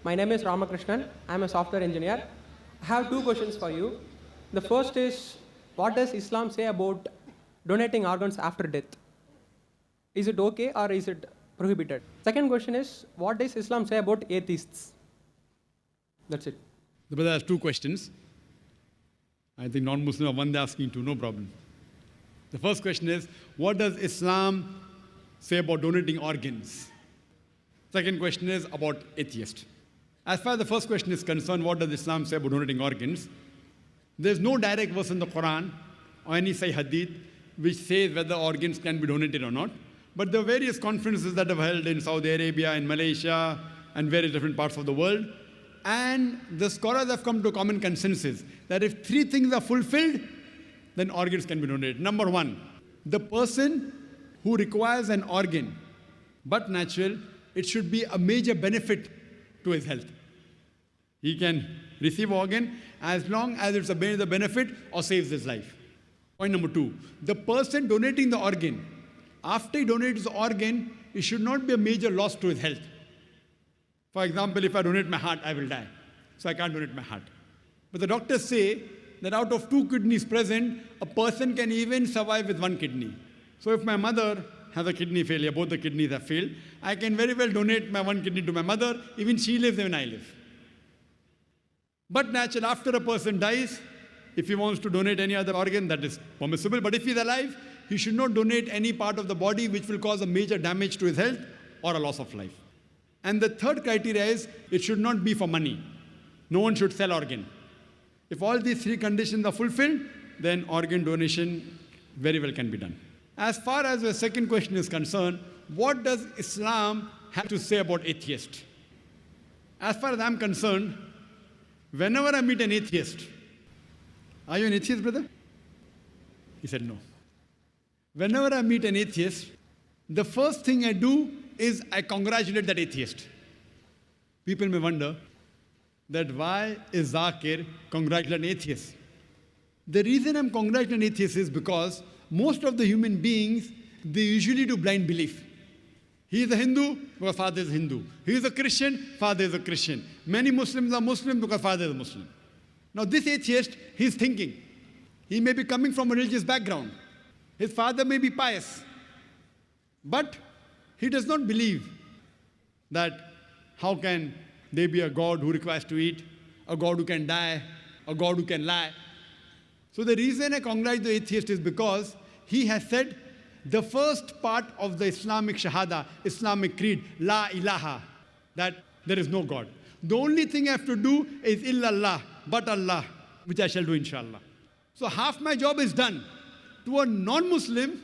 My name is Ramakrishnan. I am a software engineer. I have two questions for you. The first is, what does Islam say about donating organs after death? Is it okay or is it prohibited? Second question is, what does Islam say about atheists? That's it. The brother has two questions. I think non-Muslims are one they're asking two, no problem. The first question is, what does Islam say about donating organs? Second question is about atheists. As far as the first question is concerned, what does Islam say about donating organs? There's no direct verse in the Quran or any Sahih Hadith which says whether organs can be donated or not. But there are various conferences that have held in Saudi Arabia, in Malaysia, and various different parts of the world. And the scholars have come to a common consensus that if three things are fulfilled, then organs can be donated. Number one, the person who requires an organ, but natural, it should be a major benefit to his health. He can receive organ as long as it's a benefit or saves his life. Point number two, the person donating the organ, after he donates the organ, it should not be a major loss to his health. For example, if I donate my heart, I will die. So I can't donate my heart. But the doctors say that out of 2 kidneys present, a person can even survive with 1 kidney. So if my mother has a kidney failure, both the kidneys have failed, I can very well donate my 1 kidney to my mother, even she lives, even I live. But naturally, after a person dies, if he wants to donate any other organ, that is permissible. But if he's alive, he should not donate any part of the body which will cause a major damage to his health or a loss of life. And the third criteria is, it should not be for money. No one should sell organ. If all these 3 conditions are fulfilled, then organ donation very well can be done. As far as the second question is concerned, what does Islam have to say about atheists? As far as I'm concerned, whenever I meet an atheist, are you an atheist, brother? He said no. Whenever I meet an atheist, the first thing I do is I congratulate that atheist. People may wonder that why is Zakir congratulating atheists? The reason I'm congratulating atheists is because most of the human beings, they usually do blind belief. He is a Hindu because father is Hindu. He is a Christian, father is a Christian. Many Muslims are Muslim because father is a Muslim. Now this atheist, he's thinking. He may be coming from a religious background. His father may be pious. But he does not believe that how can there be a God who requires to eat, a God who can die, a God who can lie. So the reason I congratulate the atheist is because he has said the first part of the Islamic Shahada, Islamic creed, La ilaha, that there is no God. The only thing I have to do is illallah, but Allah, which I shall do inshallah. So half my job is done. To a non-Muslim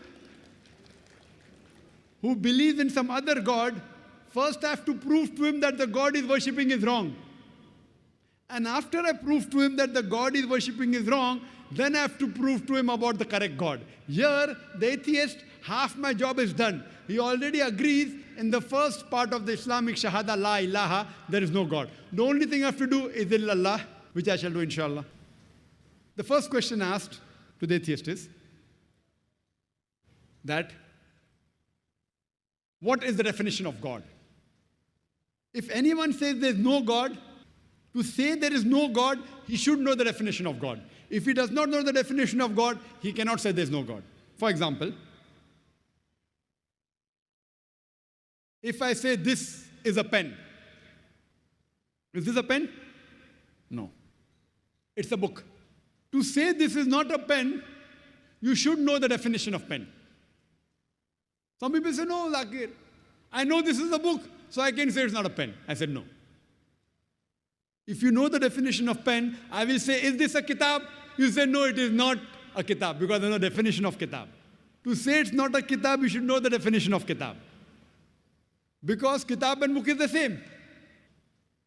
who believes in some other God, first I have to prove to him that the God he's worshipping is wrong. And after I prove to him that the God he's worshipping is wrong, then I have to prove to him about the correct God. Here, the atheist, half my job is done. He already agrees in the first part of the Islamic Shahada, La ilaha, there is no God. The only thing I have to do is illallah, which I shall do inshallah. The first question asked to the atheist is that, what is the definition of God? If anyone says there is no God, to say there is no God, he should know the definition of God. If he does not know the definition of God, he cannot say there is no God. For example, if I say this is a pen, is this a pen? No. It's a book. To say this is not a pen, you should know the definition of pen. Some people say, no, Zakir, I know this is a book, so I can say it's not a pen. I said, no. If you know the definition of pen, I will say, is this a kitab? You say, no, it is not a kitab, because there's no definition of kitab. To say it's not a kitab, you should know the definition of kitab. Because kitab and book is the same.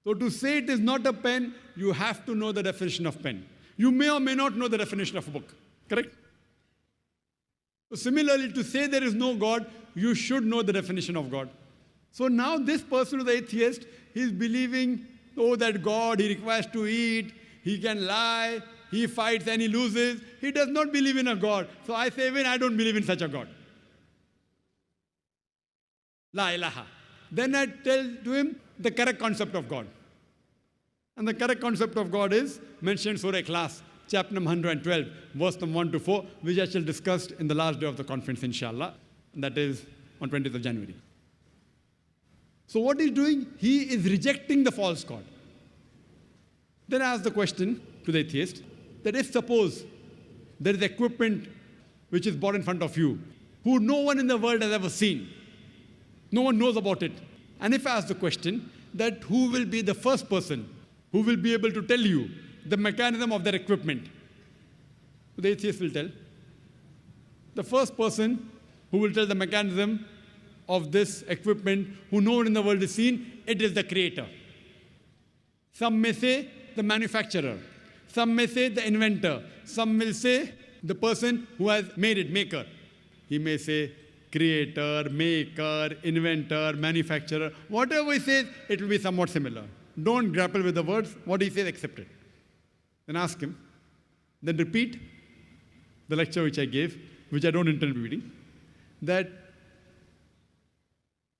So to say it is not a pen, you have to know the definition of pen. You may or may not know the definition of a book. Correct? So similarly, to say there is no God, you should know the definition of God. So now this person who is the atheist, he is believing, oh, that God, he requires to eat, he can lie, he fights and he loses. He does not believe in a God. So I say, even I don't believe in such a God. La ilaha. Then I tell to him the correct concept of God. And the correct concept of God is mentioned Surah Ikhlas, chapter number 112, verse number 1 to 4, which I shall discuss in the last day of the conference, inshallah. That is on 20th of January. So what he's doing, he is rejecting the false God. Then I ask the question to the atheist, that if suppose there is equipment which is brought in front of you, who no one in the world has ever seen, no one knows about it. And if I ask the question, that who will be the first person who will be able to tell you the mechanism of that equipment? The atheist will tell. The first person who will tell the mechanism of this equipment, who no one in the world has seen, it is the creator. Some may say the manufacturer. Some may say the inventor. Some will say the person who has made it, maker. He may say creator, maker, inventor, manufacturer. Whatever he says, it will be somewhat similar. Don't grapple with the words. What he says, accept it. Then ask him. Then repeat the lecture which I gave, which I don't intend repeating, that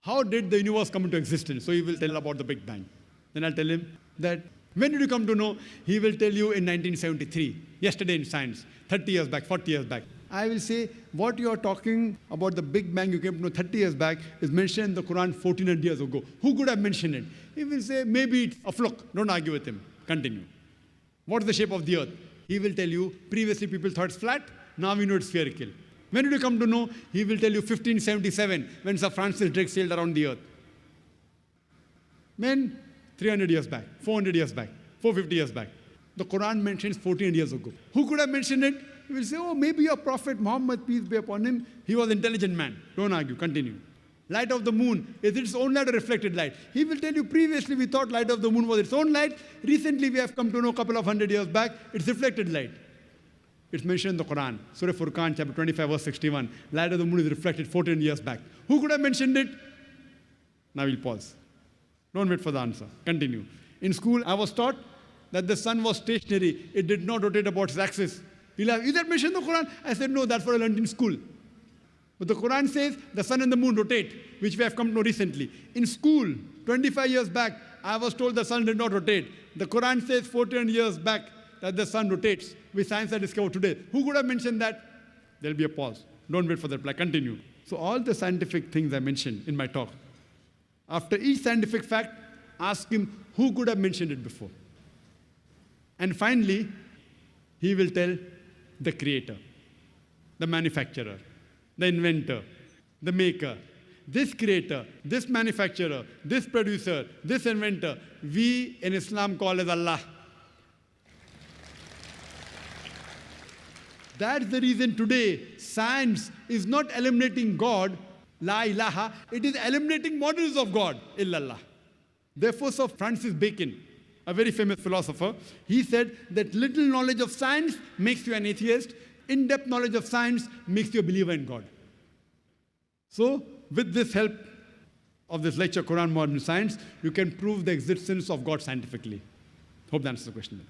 how did the universe come into existence? So he will tell about the Big Bang. Then I'll tell him that when did you come to know? He will tell you in 1973, yesterday in science, 30 years back, 40 years back. I will say, what you are talking about the Big Bang you came to know 30 years back is mentioned in the Quran 1400 years ago. Who could have mentioned it? He will say, maybe it's a fluke. Don't argue with him. Continue. What is the shape of the earth? He will tell you, previously people thought it's flat, now we know it's spherical. When did you come to know? He will tell you 1577, when Sir Francis Drake sailed around the earth. When? 300 years back, 400 years back, 450 years back. The Quran mentions 1400 years ago. Who could have mentioned it? He will say, oh, maybe your Prophet Muhammad, peace be upon him, he was an intelligent man. Don't argue, continue. Light of the moon, is its own light or reflected light? He will tell you, previously we thought light of the moon was its own light. Recently we have come to know a couple of 100 years back, it's reflected light. It's mentioned in the Quran, Surah Furqan, chapter 25, verse 61. Light of the moon is reflected 14 years back. Who could have mentioned it? Now we'll pause. Don't wait for the answer. Continue. In school, I was taught that the sun was stationary. It did not rotate about its axis. You'll have, is that mentioned in the Quran? I said, no, that's what I learned in school. But the Quran says the sun and the moon rotate, which we have come to know recently. In school, 25 years back, I was told the sun did not rotate. The Quran says 14 years back that the sun rotates, which science has discovered today. Who could have mentioned that? There'll be a pause. Don't wait for the reply. Continue. So all the scientific things I mentioned in my talk, after each scientific fact, ask him who could have mentioned it before. And finally, he will tell the creator, the manufacturer, the inventor, the maker. This creator, this manufacturer, this producer, this inventor, we in Islam call as Allah. That's the reason today science is not eliminating God, La ilaha, it is eliminating models of God, illallah. Therefore, Sir Francis Bacon, a very famous philosopher, he said that little knowledge of science makes you an atheist, in-depth knowledge of science makes you a believer in God. So, with this help of this lecture, Quran, Modern Science, you can prove the existence of God scientifically. Hope that answers the question.